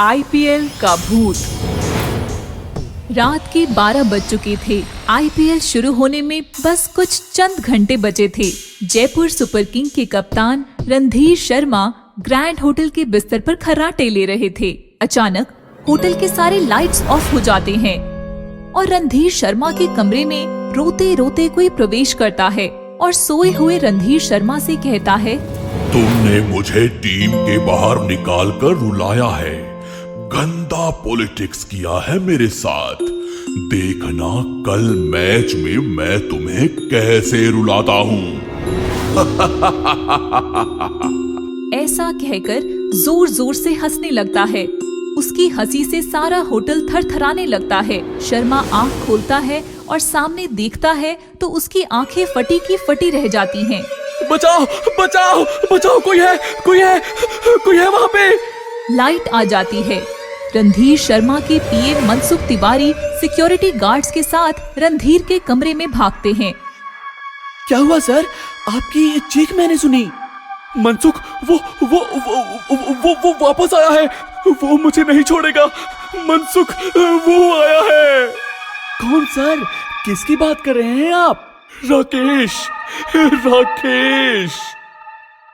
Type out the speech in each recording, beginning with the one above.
IPL का भूत। रात के 12 बज चुके थे। आईपीएल शुरू होने में बस कुछ चंद घंटे बचे थे। जयपुर सुपर किंग के कप्तान रणधीर शर्मा ग्रैंड होटल के बिस्तर पर खर्राटे ले रहे थे। अचानक होटल के सारे लाइट्स ऑफ हो जाते हैं और रणधीर शर्मा के कमरे में रोते रोते कोई प्रवेश करता है और सोए हुए रणधीर शर्मा से कहता है, तुमने मुझे टीम के बाहर निकाल कर रुलाया है, गंदा पॉलिटिक्स किया है मेरे साथ। देखना कल मैच में मैं तुम्हें कैसे रुलाता हूँ। ऐसा कहकर जोर जोर से हंसने लगता है। उसकी हंसी से सारा होटल थरथराने लगता है। शर्मा आंख खोलता है और सामने देखता है तो उसकी आंखें फटी की फटी रह जाती हैं। बचाओ बचाओ बचाओ, कोई है वहाँ पे। लाइट आ जाती है। रणधीर शर्मा के पीए मनसुख तिवारी सिक्योरिटी गार्ड्स के साथ रणधीर के कमरे में भागते हैं। क्या हुआ सर? आपकी चीख मैंने सुनी। मनसुख वो वापस आया है। वो मुझे नहीं छोड़ेगा। मनसुख वो आया है। कौन सर? किसकी बात कर रहे हैं आप? राकेश।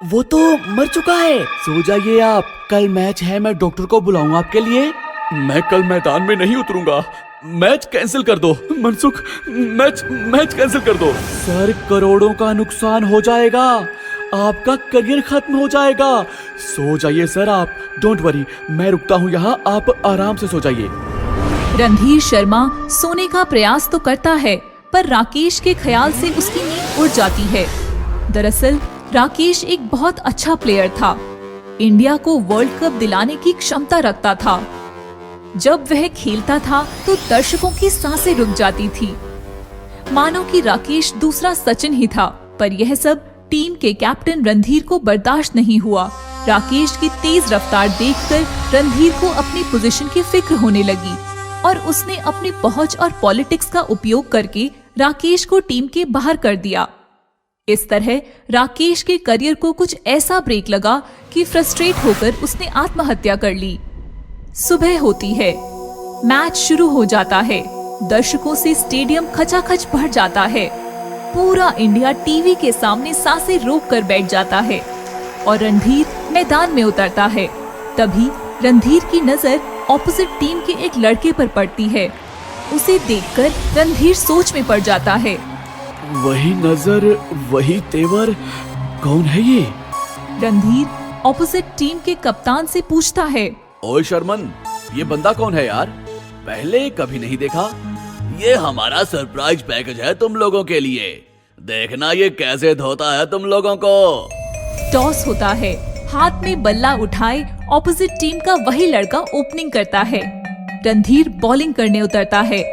वो तो मर चुका है। सो जाइए आप, कल मैच है, मैं डॉक्टर को बुलाऊंगा आपके लिए। मैं कल मैदान में नहीं उतरूंगा। मैच कैंसिल कर दो मनसुख, मैच कैंसिल कर दो। सर करोड़ों का नुकसान हो जाएगा, आपका करियर खत्म हो जाएगा। सो जाइए सर आप, डोंट वरी, मैं रुकता हूँ यहाँ, आप आराम से सो जाइए। रणधीर शर्मा सोने का प्रयास तो करता है पर राकेश के ख्याल से उसकी नींद उड़ जाती है। दरअसल राकेश एक बहुत अच्छा प्लेयर था। इंडिया को वर्ल्ड कप दिलाने की क्षमता रखता था। जब वह खेलता था तो दर्शकों की सांसें रुक जाती थी, मानो कि राकेश दूसरा सचिन ही था। पर यह सब टीम के कैप्टन रणधीर को बर्दाश्त नहीं हुआ। राकेश की तेज रफ्तार देखकर रणधीर को अपनी पोजीशन की फिक्र होने लगी और उसने अपनी पहुंच और पॉलिटिक्स का उपयोग करके राकेश को टीम के बाहर कर दिया। इस तरह राकेश के करियर को कुछ ऐसा ब्रेक लगा कि फ्रस्ट्रेट होकर उसने आत्महत्या कर ली। सुबह होती है, मैच शुरू हो जाता है। दर्शकों से स्टेडियम खचाखच भर जाता है। पूरा इंडिया टीवी के सामने सांसें रोक कर बैठ जाता है और रणधीर मैदान में उतरता है। तभी रणधीर की नजर ऑपोजिट टीम के एक लड़के पर पड़ती है। उसे देखकर रणधीर सोच में पड़ जाता है। वही नजर, वही तेवर, कौन है ये? रणधीर ऑपोजिट टीम के कप्तान से पूछता है, ओए शर्मन, ये बंदा कौन है यार? पहले कभी नहीं देखा। ये हमारा सरप्राइज पैकेज है तुम लोगों के लिए। देखना ये कैसे धोता है तुम लोगों को। टॉस होता है। हाथ में बल्ला उठाए ऑपोजिट टीम का वही लड़का ओपनिंग करता है। रणधीर बॉलिंग करने उतरता है।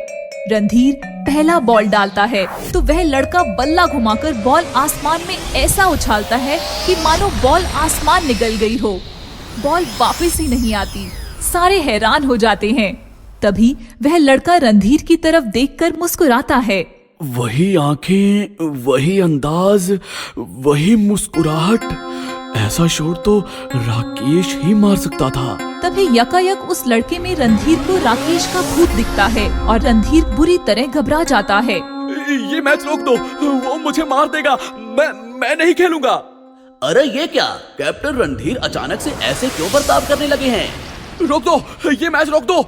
रणधीर पहला बॉल डालता है तो वह लड़का बल्ला घुमाकर बॉल आसमान में ऐसा उछालता है कि मानो बॉल आसमान निगल गई हो। बॉल वापस ही नहीं आती। सारे हैरान हो जाते हैं। तभी वह लड़का रणधीर की तरफ देखकर मुस्कुराता है। वही आंखें, वही अंदाज, वही मुस्कुराहट। ऐसा शॉट तो राकेश ही मार सकता था। तभी यकायक उस लड़के में रणधीर को राकेश का भूत दिखता है और रणधीर बुरी तरह घबरा जाता है। ये मैच रोक दो, वो मुझे मार देगा। मैं नहीं खेलूंगा। अरे ये क्या, कैप्टन रणधीर अचानक से ऐसे क्यों बर्ताव करने लगे हैं? रोक दो, ये मैच रोक दो,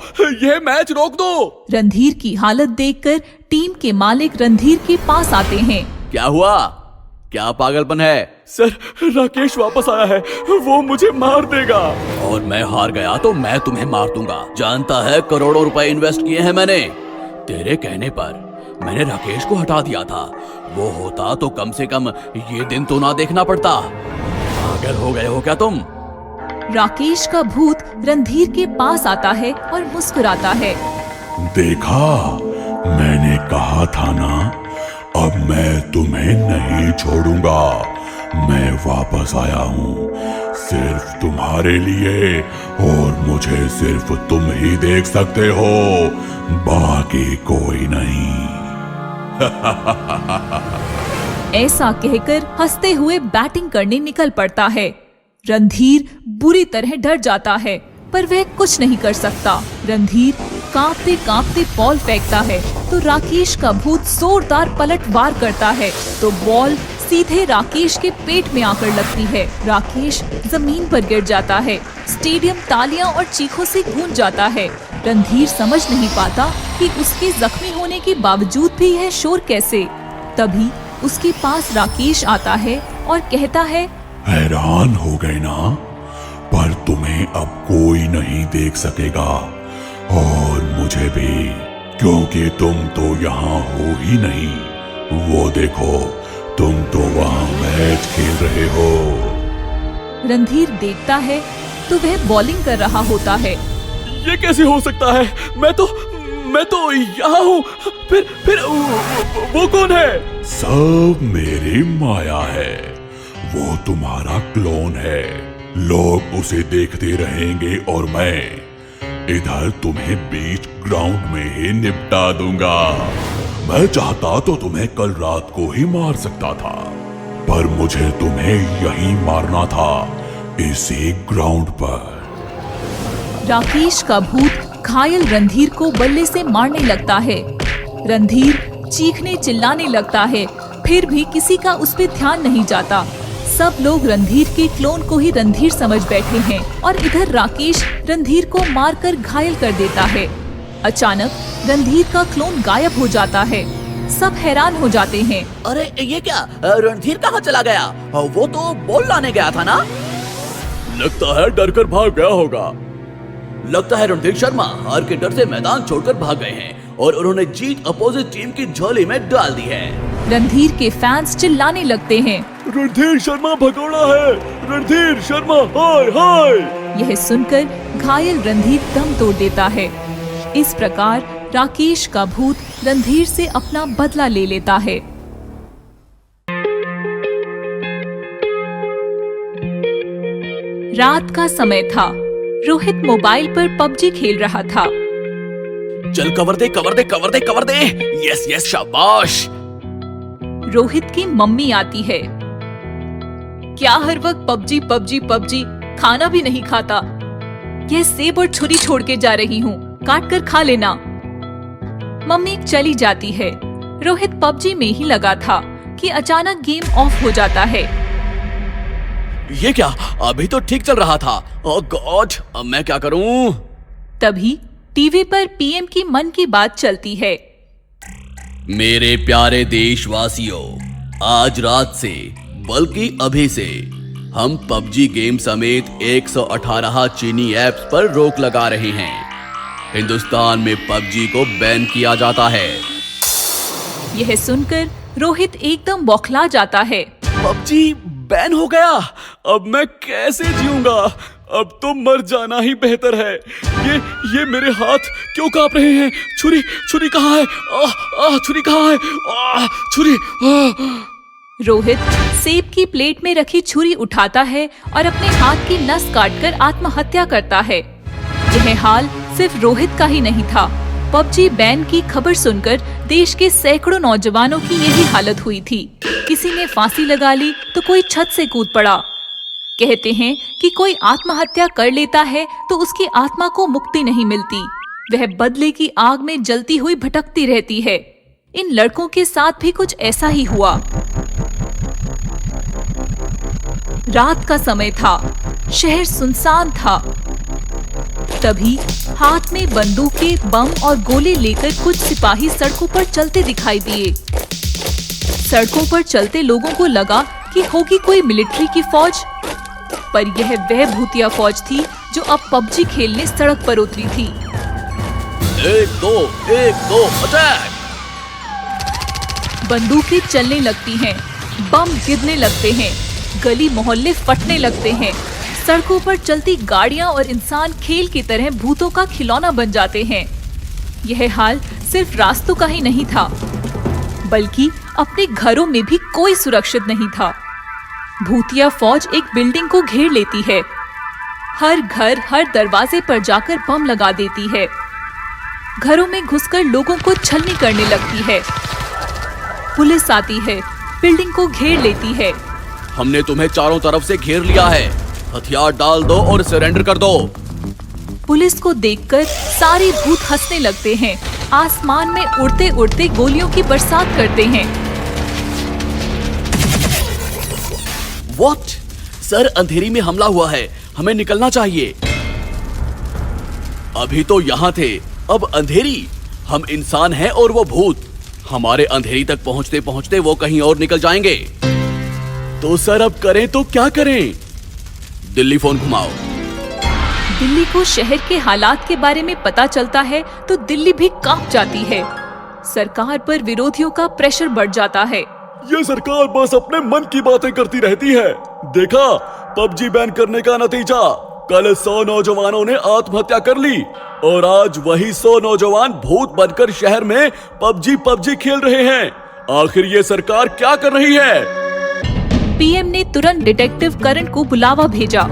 ये मैच रोक दो। रणधीर की हालत देखकर टीम के मालिक रणधीर के पास आते हैं। क्या हुआ? क्या पागलपन है? सर राकेश वापस आया है, वो मुझे मार देगा। और मैं हार गया तो मैं तुम्हें मार दूंगा। जानता है करोड़ों रुपए इन्वेस्ट किए हैं मैंने। तेरे कहने पर मैंने राकेश को हटा दिया था। वो होता तो कम से कम ये दिन तो ना देखना पड़ता। पागल हो गए हो क्या तुम? राकेश का भूत रणधीर के पास आता है और मुस्कुराता है। देखा, मैंने कहा था ना, अब मैं तुम्हें नहीं छोड़ूंगा। मैं वापस आया हूँ सिर्फ तुम्हारे लिए और मुझे सिर्फ तुम ही देख सकते हो, बाकी कोई नहीं। ऐसा कहकर हंसते हुए बैटिंग करने निकल पड़ता है। रणधीर बुरी तरह डर जाता है। पर वह कुछ नहीं कर सकता। रणधीर कांपते कांपते बॉल फेंकता है तो राकेश का भूत जोरदार पलटवार करता है तो बॉल सीधे राकेश के पेट में आकर लगती है। राकेश जमीन पर गिर जाता है। स्टेडियम तालियां और चीखों से गूंज जाता है। रणधीर समझ नहीं पाता कि उसके जख्मी होने के बावजूद भी यह शोर कैसे। तभी उसके पास राकेश आता है और कहता है, हैरान हो गए ना, पर तुम्हें अब कोई नहीं देख सकेगा और मुझे भी, क्योंकि तुम तो यहाँ हो ही नहीं। वो देखो, तुम तो वहाँ मैच खेल रहे हो। रणधीर देखता है तो वह बॉलिंग कर रहा होता है। ये कैसे हो सकता है? मैं तो यहाँ हूँ। फिर वो कौन है? सब मेरी माया है। वो तुम्हारा क्लोन है। लोग उसे देखते रहेंगे और मैं इधर तुम्हें बीच ग्राउंड में ही निपटा दूंगा। मैं चाहता तो तुम्हें कल रात को ही मार सकता था, पर मुझे तुम्हें यहीं मारना था, इसी ग्राउंड पर। राकेश का भूत घायल रणधीर को बल्ले से मारने लगता है। रणधीर चीखने चिल्लाने लगता है, फिर भी किसी का उस पर ध्यान नहीं जाता। सब लोग रणधीर के क्लोन को ही रणधीर समझ बैठे हैं और इधर राकेश रणधीर को मारकर घायल कर देता है। अचानक रणधीर का क्लोन गायब हो जाता है। सब हैरान हो जाते हैं। अरे ये क्या? रणधीर कहाँ चला गया? वो तो बॉल लाने गया था ना? लगता है डर कर भाग गया होगा। लगता है रणधीर शर्मा हार के डर से मैदान छोड़कर भाग गए हैं और उन्होंने जीत अपोजिट टीम की झोली में डाल दी है। रणधीर के फैंस चिल्लाने लगते हैं, रणधीर शर्मा भगोड़ा है, रणधीर शर्मा हाय हाय। यह सुनकर घायल रणधीर दम तोड़ देता है। इस प्रकार राकेश का भूत रणधीर से अपना बदला ले लेता है। रात का समय था। रोहित मोबाइल पर पबजी खेल रहा था। चल कवर दे कवर दे कवर दे कवर दे। यस यस शाबाश। रोहित की मम्मी आती है। क्या हर वक्त पबजी पबजी पबजी, खाना भी नहीं खाता। यह सेब और छुरी छोड़ के जा रही हूँ, काट कर खा लेना। मम्मी चली जाती है। रोहित पबजी में ही लगा था कि अचानक गेम ऑफ हो जाता है। ये क्या? अभी तो ठीक चल रहा था। ओह गॉड, अब मैं क्या करूं? तभी टीवी पर पीएम की मन की बात चलती है। मेरे प्यारे देशवासियों, आज रात से बल्कि अभी से हम पबजी गेम समेत 118 चीनी ऐप्स पर रोक लगा रहे हैं। हिंदुस्तान में पबजी को बैन किया जाता है। यह सुनकर रोहित एकदम बौखला जाता है। पबजी बैन हो गया? अब मैं कैसे जीऊंगा? अब तो मर जाना ही बेहतर है। ये मेरे हाथ क्यों कांप रहे हैं? छुरी कहाँ है? छुरी कहाँ है? छुरी। रोहित सेब की प्लेट में रखी छुरी उठाता है और अपने हाथ की नस काटकर आत्महत्या करता है। यह हाल सिर्फ रोहित का ही नहीं था। पबजी बैन की खबर सुनकर देश के सैकड़ों नौजवानों की यही हालत हुई थी। किसी ने फांसी लगा ली तो कोई छत से कूद पड़ा। कहते हैं कि कोई आत्महत्या कर लेता है तो उसकी आत्मा को मुक्ति नहीं मिलती, वह बदले की आग में जलती हुई भटकती रहती है। इन लड़कों के साथ भी कुछ ऐसा ही हुआ। रात का समय था, शहर सुनसान था। तभी हाथ में बंदूकें, बम और गोले लेकर कुछ सिपाही सड़कों पर चलते दिखाई दिए। सड़कों पर चलते लोगों को लगा कि होगी कोई मिलिट्री की फौज, पर यह वह भूतिया फौज थी जो अब पबजी खेलने सड़क पर उतरी थी। एक दो अटैक! बंदूकें चलने लगती हैं, बम गिरने लगते हैं, गली मोहल्ले फटने लगते हैं। सड़कों पर चलती गाड़ियां और इंसान खेल की तरह भूतों का खिलौना बन जाते हैं। यह हाल सिर्फ रास्तों का ही नहीं था, बल्कि अपने घरों में भी कोई सुरक्षित नहीं था। भूतिया फौज एक बिल्डिंग को घेर लेती है। हर घर, हर दरवाजे पर जाकर बम लगा देती है। घरों में घुसकर लोगों को छलनी करने लगती है। पुलिस आती है, बिल्डिंग को घेर लेती है। हमने तुम्हें चारों तरफ से घेर लिया है, हथियार डाल दो और सरेंडर कर दो। पुलिस को देखकर सारे भूत हंसने लगते हैं। आसमान में उड़ते उड़ते गोलियों की बरसात करते हैं। What? सर, अंधेरी में हमला हुआ है, हमें निकलना चाहिए। अभी तो यहाँ थे, अब अंधेरी। हम इंसान हैं और वो भूत। हमारे अंधेरी तक पहुँचते पहुँचते वो कहीं और निकल जाएंगे। तो सर, अब करें तो क्या करें? दिल्ली फोन घुमाओ। दिल्ली को शहर के हालात के बारे में पता चलता है तो दिल्ली भी कांप जाती है। सरकार पर विरोधियों का प्रेशर बढ़ जाता है। ये सरकार बस अपने मन की बातें करती रहती है। देखा, पबजी बैन करने का नतीजा। कल 100 नौजवानों ने आत्महत्या कर ली और आज वही 100 नौजवान भूत बनकर शहर में पबजी खेल रहे हैं। आखिर ये सरकार क्या कर रही है? पीएम ने तुरंत डिटेक्टिव करण को बुलावा भेजा।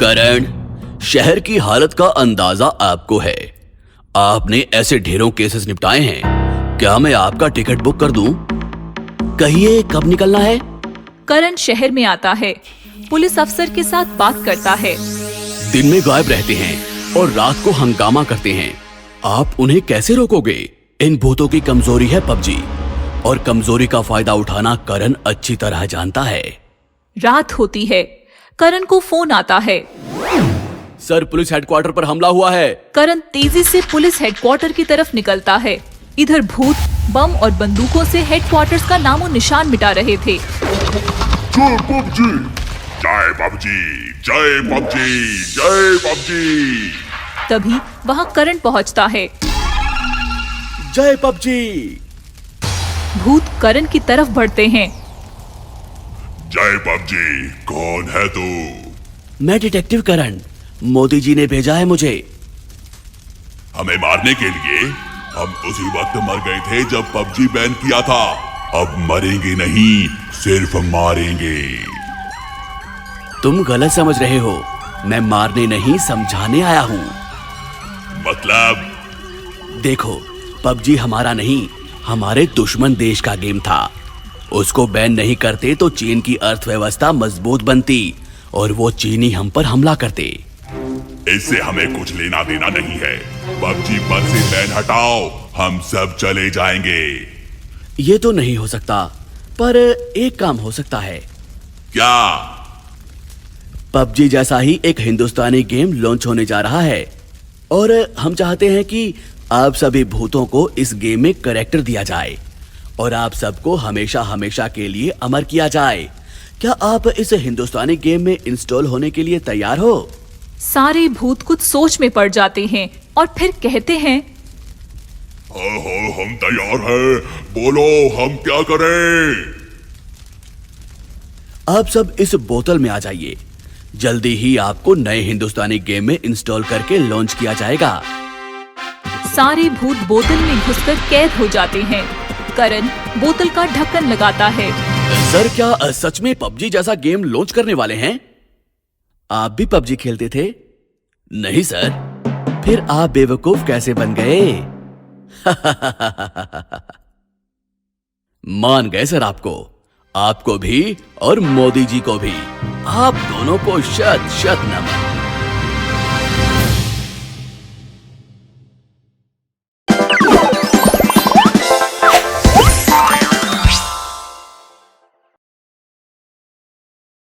करण, शहर की हालत का अंदाजा आपको है। आपने ऐसे ढेरों केसेस निपटाए हैं। क्या मैं आपका टिकट बुक कर दूं? कहिए, कब निकलना है? करण शहर में आता है, पुलिस अफसर के साथ बात करता है। दिन में गायब रहते हैं और रात को हंगामा करते हैं। आप उन्हें कैसे रोकोगे? इन भूतों की कमजोरी है पबजी, और कमजोरी का फायदा उठाना करण अच्छी तरह जानता है। रात होती है, करण को फोन आता है। सर, पुलिस हेडक्वार्टर पर हमला हुआ है। करण तेजी से पुलिस हेडक्वार्टर की तरफ निकलता है। इधर भूत बम और बंदूकों से हेडक्वार्टर्स का नामो निशान मिटा रहे थे। जय पबजी, जय पबजी, जय पबजी, जय पबजी। तभी वहां करण पहुंचता है। जय पबजी। भूत करण की तरफ बढ़ते हैं। जय पबजी, कौन है तू? मैं डिटेक्टिव करण, मोदी जी ने भेजा है मुझे। हमें मारने के लिए? हम उसी वक्त मर गए थे जब पबजी बैन किया था। अब मरेंगे नहीं, सिर्फ मारेंगे। तुम गलत समझ रहे हो। मैं मारने नहीं, समझाने आया हूँ। मतलब? देखो, पबजी हमारा नहीं, हमारे दुश्मन देश का गेम था। उसको बैन नहीं करते तो चीन की अर्थव्यवस्था मजबूत बनती और वो चीनी हम पर हमला करते। इससे हमें कुछ लेना देना नहीं है। पबजी पर से बैन हटाओ, हम सब चले जाएंगे। ये तो नहीं हो सकता, पर एक काम हो सकता है। क्या? पबजी जैसा ही एक हिंदुस्तानी गेम लॉन्च होने जा रहा है और हम चाहते हैं कि आप सभी भूतों को इस गेम में कैरेक्टर दिया जाए और आप सबको हमेशा हमेशा के लिए अमर किया जाए। क्या आप इस हिंदुस्तानी गेम में इंस्टॉल होने के लिए तैयार हो? सारे भूत कुछ सोच में पड़ जाते हैं और फिर कहते हैं, हाँ, हम तैयार हैं। बोलो, हम क्या करें? आप सब इस बोतल में आ जाइए। जल्दी ही आपको नए हिंदुस्तानी गेम में इंस्टॉल करके लॉन्च किया जाएगा। सारे भूत बोतल में घुसकर कैद हो जाते हैं। करण बोतल का ढक्कन लगाता है। सर, क्या सच में पबजी जैसा गेम लॉन्च करने वाले हैं? आप भी पबजी खेलते थे? नहीं सर। फिर आप बेवकूफ कैसे बन गए? मान गए सर आपको भी और मोदी जी को भी। आप दोनों को शत शत नमन।